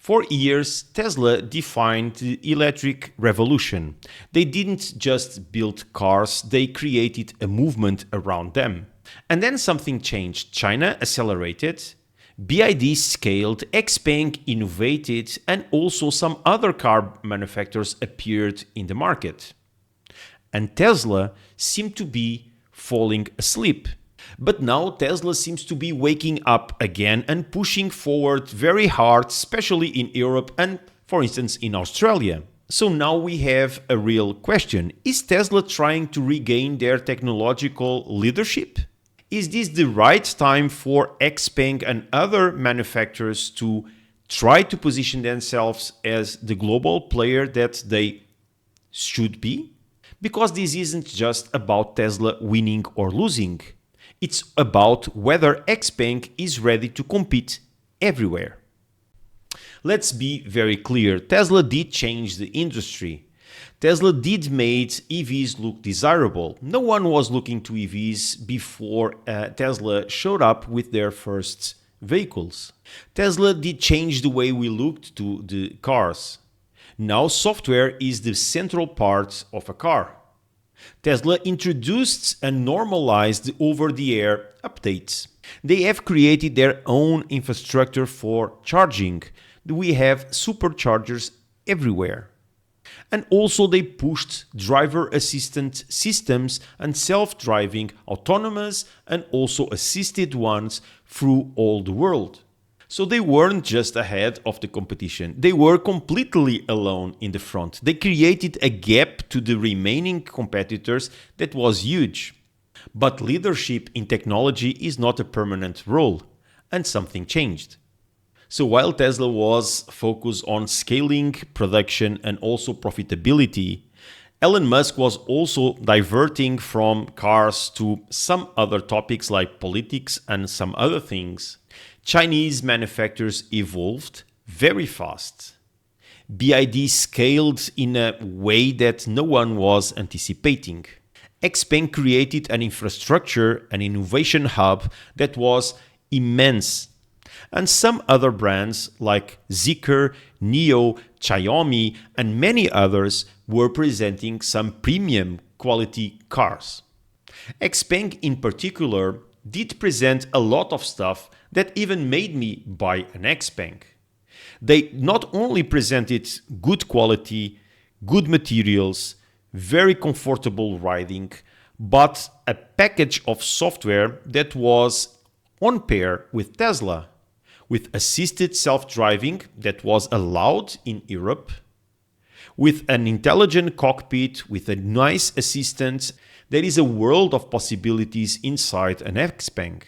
For years, Tesla defined the electric revolution. They didn't just build cars, they created a movement around them. And then something changed. China accelerated, BYD scaled, XPeng innovated, and also some other car manufacturers appeared in the market. And Tesla seemed to be falling asleep. But now Tesla seems to be waking up again and pushing forward very hard, especially in Europe and, for instance, in Australia. So now we have a real question. Is Tesla trying to regain their technological leadership? Is this the right time for XPeng and other manufacturers to try to position themselves as the global player that they should be? Because this isn't just about Tesla winning or losing. It's about whether XPeng is ready to compete everywhere. Let's be very clear. Tesla did change the industry. Tesla did make EVs look desirable. No one was looking to EVs before Tesla showed up with their first vehicles. Tesla did change the way we looked to the cars. Now software is the central part of a car. Tesla introduced and normalized over-the-air updates. They have created their own infrastructure for charging. We have superchargers everywhere. And also they pushed driver assistant systems and self-driving, autonomous and also assisted ones through all the world. So they weren't just ahead of the competition, they were completely alone in the front. They created a gap to the remaining competitors that was huge. But leadership in technology is not a permanent role, and something changed. So while Tesla was focused on scaling production and also profitability, Elon Musk was also diverting from cars to some other topics like politics and some other things. Chinese manufacturers evolved very fast. BYD scaled in a way that no one was anticipating. XPeng created an infrastructure, an innovation hub that was immense. And some other brands like Zeekr, NIO, Xiaomi, and many others were presenting some premium quality cars. XPeng in particular did present a lot of stuff that even made me buy an XPeng. They not only presented good quality, good materials, very comfortable riding, but a package of software that was on par with Tesla, with assisted self-driving that was allowed in Europe, with an intelligent cockpit, with a nice assistant. There is a world of possibilities inside an XPeng.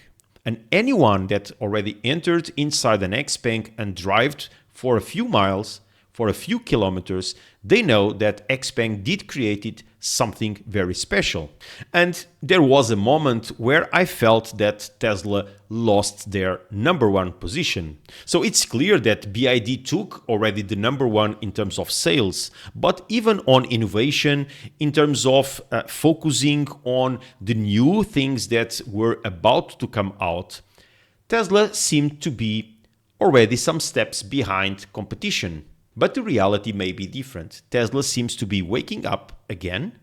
And anyone that already entered inside an XPeng and drove for a few miles, for a few kilometers, they know that XPeng did create something very special. And there was a moment where I felt that Tesla lost their number one position. So it's clear that BYD took already the number one in terms of sales, but even on innovation, in terms of focusing on the new things that were about to come out, Tesla seemed to be already some steps behind competition. But the reality may be different. Tesla seems to be waking up again,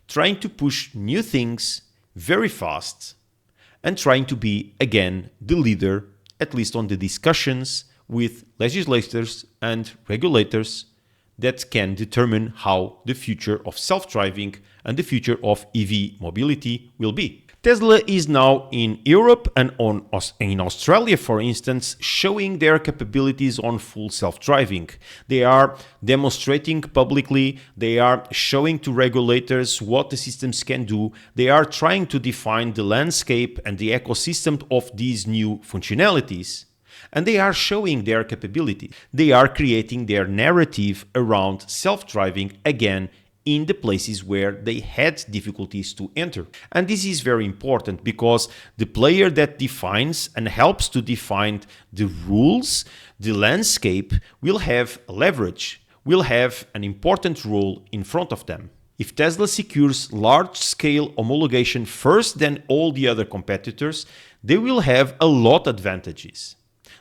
trying to push new things very fast, and trying to be again the leader, at least on the discussions with legislators and regulators that can determine how the future of self-driving and the future of EV mobility will be. Tesla is now in Europe and in Australia, for instance, showing their capabilities on full self-driving. They are demonstrating publicly, they are showing to regulators what the systems can do, they are trying to define the landscape and the ecosystem of these new functionalities. And they are showing their capability. They are creating their narrative around self-driving again in the places where they had difficulties to enter. And this is very important because the player that defines and helps to define the rules, the landscape, will have leverage, will have an important role in front of them. If Tesla secures large-scale homologation first than all the other competitors, they will have a lot of advantages.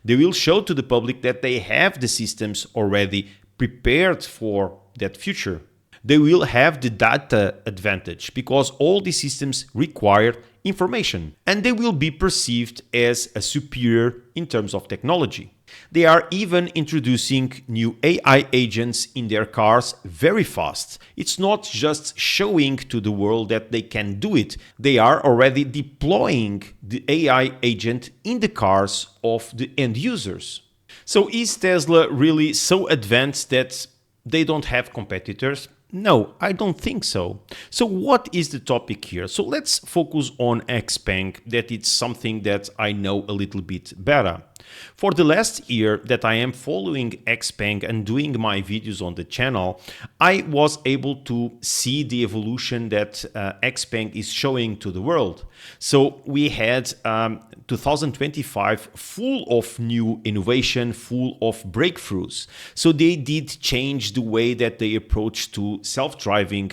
They will show to the public that they have the systems already prepared for that future. They will have the data advantage because all the systems require information, and they will be perceived as a superior in terms of technology. They are even introducing new AI agents in their cars very fast. It's not just showing to the world that they can do it. They are already deploying the AI agent in the cars of the end users. So is Tesla really so advanced that they don't have competitors? No, I don't think so. So what is the topic here? So let's focus on XPeng, that it's something that I know a little bit better. For the last year that I am following XPeng and doing my videos on the channel, I was able to see the evolution that XPeng is showing to the world. So we had 2025 full of new innovation, full of breakthroughs. So they did change the way that they approach to self-driving,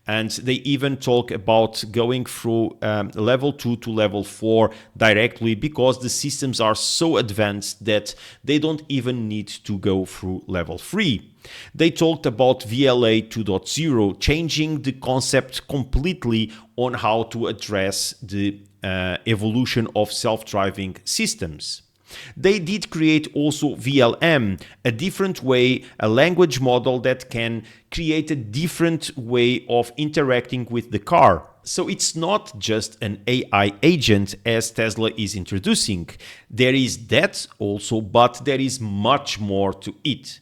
and they even talk about going through level 2 to level 4 directly because the systems are so advanced that they don't even need to go through level 3. They talked about VLA 2.0, changing the concept completely on how to address the evolution of self-driving systems. They did create also VLM, a different way, a language model that can create a different way of interacting with the car. So it's not just an AI agent as Tesla is introducing. There is that also, but there is much more to it.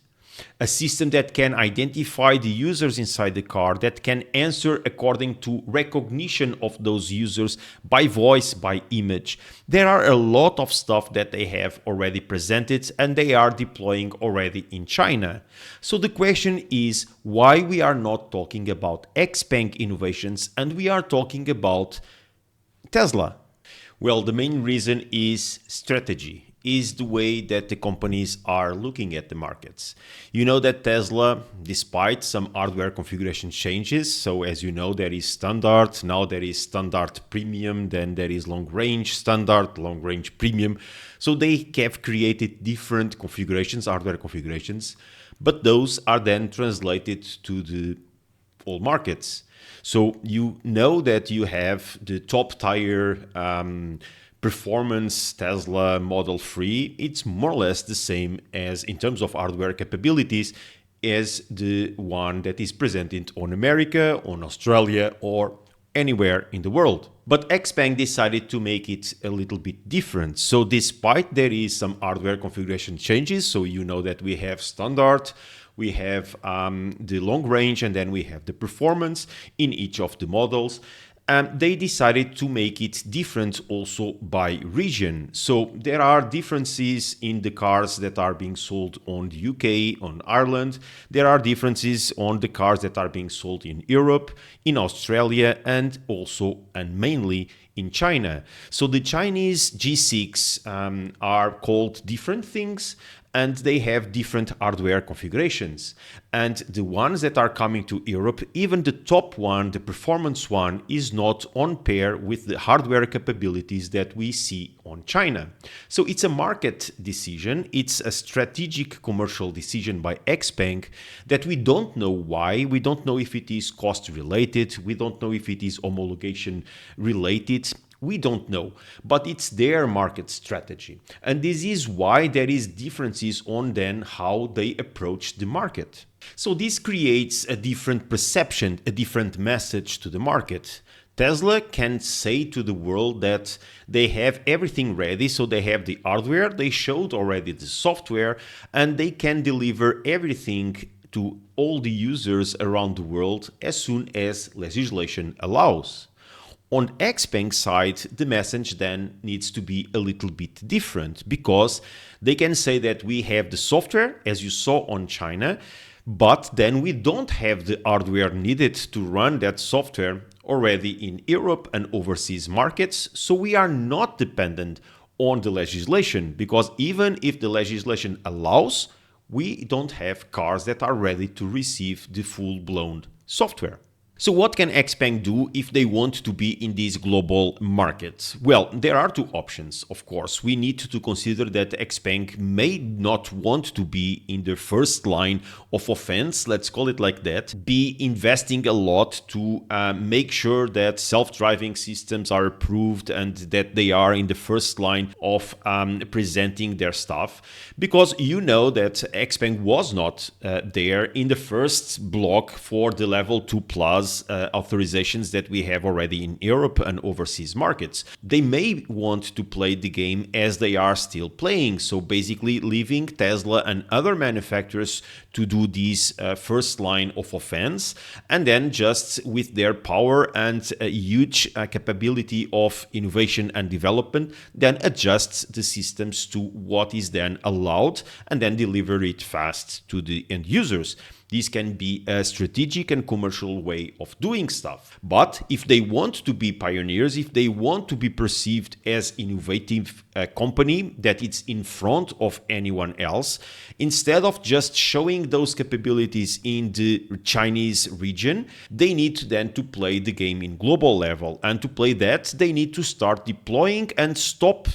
A system that can identify the users inside the car, that can answer according to recognition of those users by voice, by image. There are a lot of stuff that they have already presented and they are deploying already in China. So the question is why we are not talking about XPeng innovations and we are talking about Tesla. Well, the main reason is strategy. Is the way that the companies are looking at the markets. You know that Tesla, despite some hardware configuration changes, so as you know, there is standard, now there is standard premium, then there is long range standard, long range premium. So they have created different configurations, hardware configurations, but those are then translated to the all markets. So you know that you have the top tier performance Tesla Model 3, it's more or less the same as in terms of hardware capabilities as the one that is presented on America, on Australia, or anywhere in the world. But XPeng decided to make it a little bit different. So despite there is some hardware configuration changes, so you know that we have standard, we have the long range, and then we have the performance in each of the models. They decided to make it different also by region. So there are differences in the cars that are being sold on the UK, on Ireland. There are differences on the cars that are being sold in Europe, in Australia, and also and mainly in China. So the Chinese G6 are called different things, and they have different hardware configurations. And the ones that are coming to Europe, even the top one, the performance one, is not on par with the hardware capabilities that we see on China. So it's a market decision. It's a strategic commercial decision by XPeng that we don't know why. We don't know if it is cost related. We don't know if it is homologation related. We don't know, but it's their market strategy. And this is why there is differences on then how they approach the market. So this creates a different perception, a different message to the market. Tesla can say to the world that they have everything ready, so they have the hardware, they showed already the software, and they can deliver everything to all the users around the world as soon as legislation allows. On XPeng's side, the message then needs to be a little bit different because they can say that we have the software, as you saw on China, but then we don't have the hardware needed to run that software already in Europe and overseas markets. So we are not dependent on the legislation because even if the legislation allows, we don't have cars that are ready to receive the full-blown software. So what can XPeng do if they want to be in these global markets? Well, there are two options, of course. We need to consider that XPeng may not want to be in the first line of offense, let's call it like that, be investing a lot to make sure that self-driving systems are approved and that they are in the first line of presenting their stuff. Because you know that XPeng was not there in the first block for the level 2 plus authorizations that we have already in Europe and overseas markets. They may want to play the game as they are still playing, so basically leaving Tesla and other manufacturers to do this first line of offense, and then just with their power and a huge capability of innovation and development, then adjust the systems to what is then allowed and then deliver it fast to the end users. This can be a strategic and commercial way of doing stuff. But if they want to be pioneers, if they want to be perceived as innovative company that it's in front of anyone else, instead of just showing those capabilities in the Chinese region, they need then to play the game in global level. And to play that, they need to start deploying and stop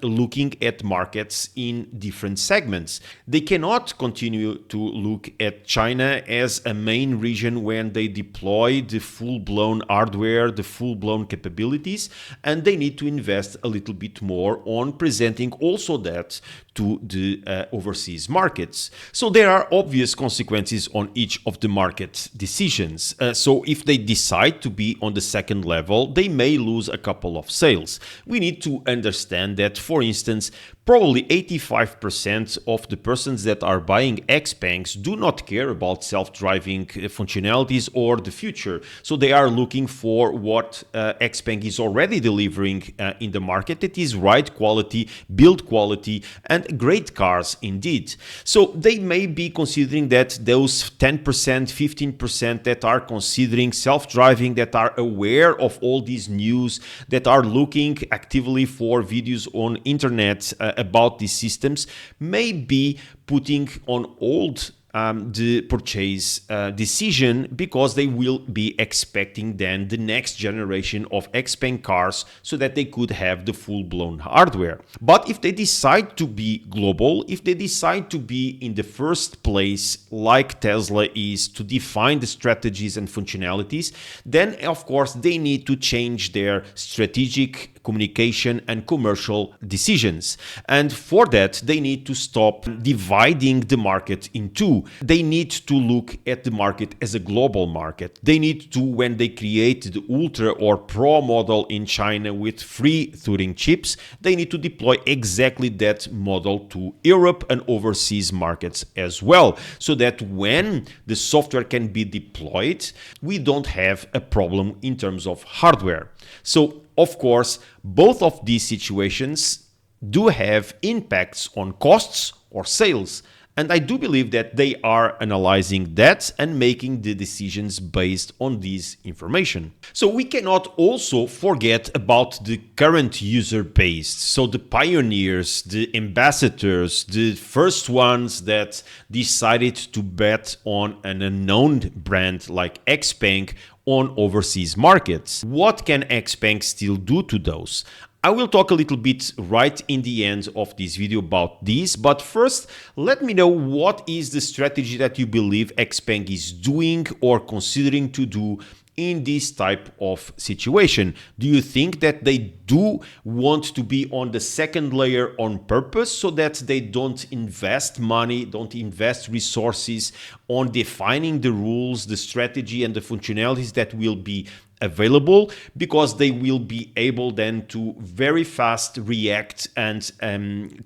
looking at markets in different segments. They cannot continue to look at China as a main region when they deploy the full-blown hardware, the full-blown capabilities, and they need to invest a little bit more on presenting also that to the overseas markets. So there are obvious consequences on each of the market decisions. So if they decide to be on the second level, they may lose a couple of sales. We need to understand that, for instance, probably 85% of the persons that are buying XPengs do not care about self-driving functionalities or the future. So they are looking for what XPeng is already delivering in the market. It is right quality, build quality, and great cars indeed. So they may be considering that those 10%, 15% that are considering self-driving, that are aware of all these news, that are looking actively for videos on internet about these systems, may be putting on hold the purchase decision, because they will be expecting then the next generation of XPeng cars so that they could have the full-blown hardware. But if they decide to be global, if they decide to be in the first place like Tesla is, to define the strategies and functionalities, then of course they need to change their strategic communication and commercial decisions. And for that, they need to stop dividing the market in two. They need to look at the market as a global market. They need to, when they create the Ultra or Pro model in China with free Turing chips, they need to deploy exactly that model to Europe and overseas markets as well, so that when the software can be deployed, we don't have a problem in terms of hardware. So, of course, both of these situations do have impacts on costs or sales. And I do believe that they are analyzing that and making the decisions based on this information. So we cannot also forget about the current user base. So the pioneers, the ambassadors, the first ones that decided to bet on an unknown brand like XPeng on overseas markets. What can XPeng still do to those? I will talk a little bit right in the end of this video about this, but first, let me know what is the strategy that you believe XPeng is doing or considering to do in this type of situation. Do you think that they do want to be on the second layer on purpose so that they don't invest money, don't invest resources on defining the rules, the strategy, and the functionalities that will be available, because they will be able then to very fast react and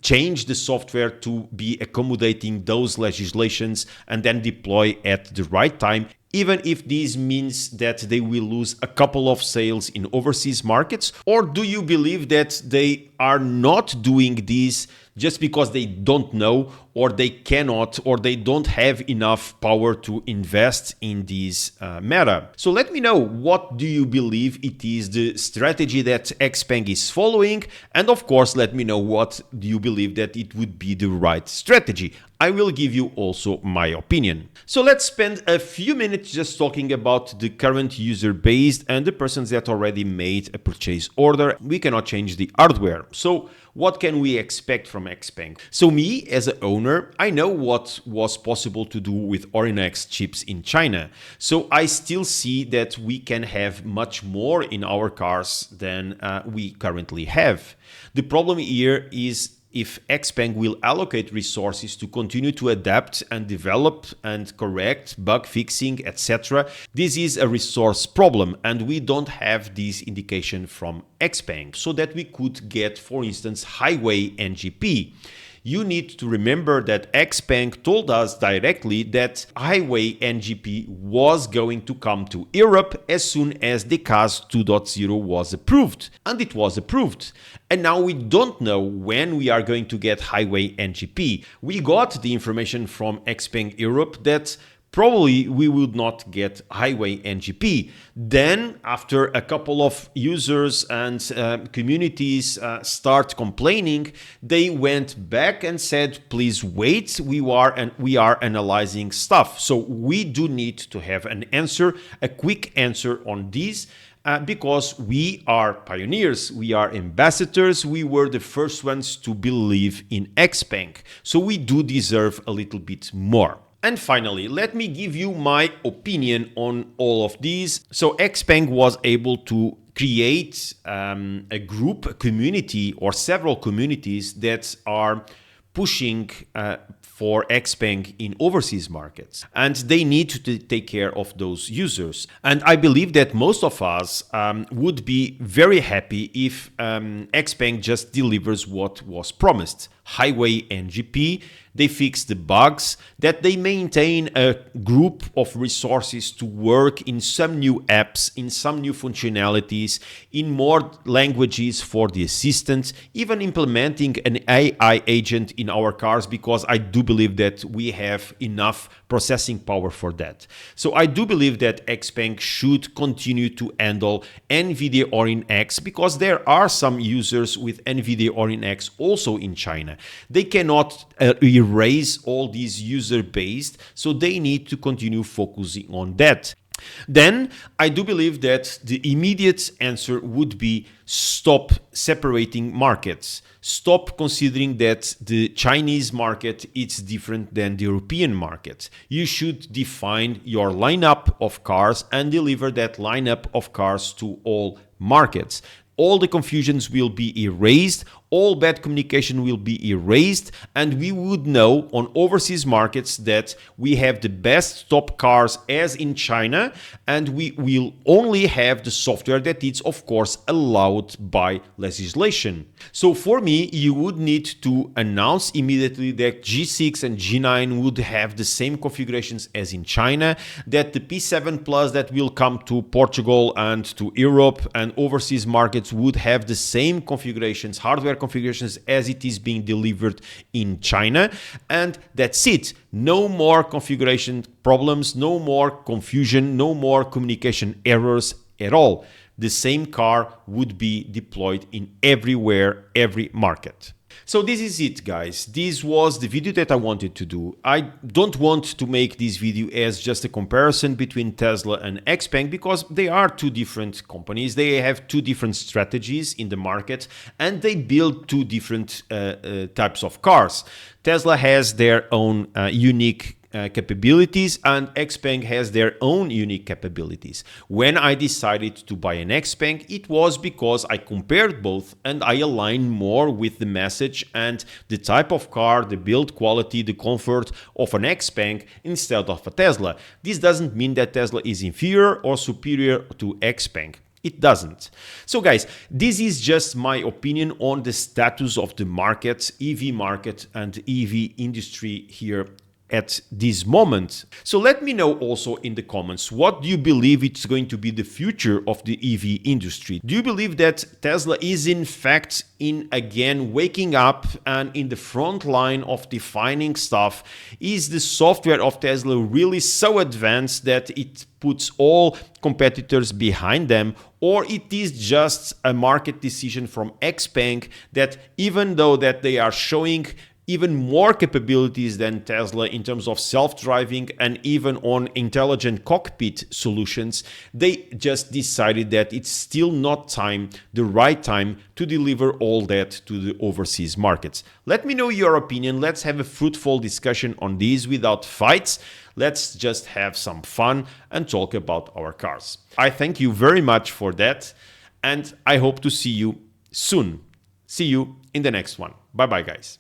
change the software to be accommodating those legislations and then deploy at the right time, even if this means that they will lose a couple of sales in overseas markets? Or do you believe that they are not doing this just because they don't know, or they cannot, or they don't have enough power to invest in this matter. So let me know, what do you believe it is the strategy that XPeng is following? And of course, let me know what do you believe that it would be the right strategy. I will give you also my opinion. So let's spend a few minutes just talking about the current user base and the persons that already made a purchase order. We cannot change the hardware. So what can we expect from XPeng? So me as an owner, I know what was possible to do with Orin X chips in China. So I still see that we can have much more in our cars than we currently have. The problem here is if XPeng will allocate resources to continue to adapt and develop and correct bug fixing, etc. This is a resource problem, and we don't have this indication from XPeng so that we could get, for instance, highway NGP. You need to remember that XPeng told us directly that highway NGP was going to come to Europe as soon as the CAS 2.0 was approved. And it was approved. And now we don't know when we are going to get highway NGP. We got the information from XPeng Europe that probably we would not get highway NGP. Then, after a couple of users and communities start complaining, they went back and said, please wait, we are analyzing stuff. So we do need to have an answer, a quick answer on this. Because we are pioneers, we are ambassadors, we were the first ones to believe in XPeng. So we do deserve a little bit more. And finally, let me give you my opinion on all of these. So XPeng was able to create a group, a community, or several communities that are pushing for XPeng in overseas markets. And they need to take care of those users. And I believe that most of us would be very happy if XPeng just delivers what was promised. Highway NGP, they fix the bugs, that they maintain a group of resources to work in some new apps, in some new functionalities, in more languages for the assistant, even implementing an AI agent in our cars, because I do believe that we have enough processing power for that. So I do believe that XPeng should continue to handle NVIDIA Orin X, because there are some users with NVIDIA Orin X also in China. They cannot erase all these user base, so they need to continue focusing on that. Then I do believe that the immediate answer would be stop separating markets. Stop considering that the Chinese market is different than the European market. You should define your lineup of cars and deliver that lineup of cars to all markets. All the confusions will be erased, all bad communication will be erased, and we would know on overseas markets that we have the best top cars as in China, and we will only have the software that is, of course, allowed by legislation. So for me, you would need to announce immediately that G6 and G9 would have the same configurations as in China, that the P7 Plus that will come to Portugal and to Europe and overseas markets would have the same configurations, hardware configurations as it is being delivered in China. And that's it. No more configuration problems, no more confusion, no more communication errors at all. The same car would be deployed in everywhere, every market. So this is it, guys. This was the video that I wanted to do. I don't want to make this video as just a comparison between Tesla and XPeng, because they are two different companies. They have two different strategies in the market, and they build two different types of cars. Tesla has their own unique capabilities, and XPeng has their own unique capabilities. When I decided to buy an XPeng, it was because I compared both and I aligned more with the message and the type of car, the build quality, the comfort of an XPeng instead of a Tesla. This doesn't mean that Tesla is inferior or superior to XPeng. It doesn't. So guys, this is just my opinion on the status of the market, EV market and EV industry here at this moment. So let me know also in the comments, what do you believe it's going to be the future of the EV industry? Do you believe that Tesla is in fact again waking up and in the front line of defining stuff? Is the software of Tesla really so advanced that it puts all competitors behind them, or it is just a market decision from XPeng that even though that they are showing even more capabilities than Tesla in terms of self-driving and even on intelligent cockpit solutions, they just decided that it's still not the right time to deliver all that to the overseas markets. Let me know your opinion. Let's have a fruitful discussion on these without fights. Let's just have some fun and talk about our cars. I thank you very much for that, and I hope to see you soon. See you in the next one. Bye bye, guys.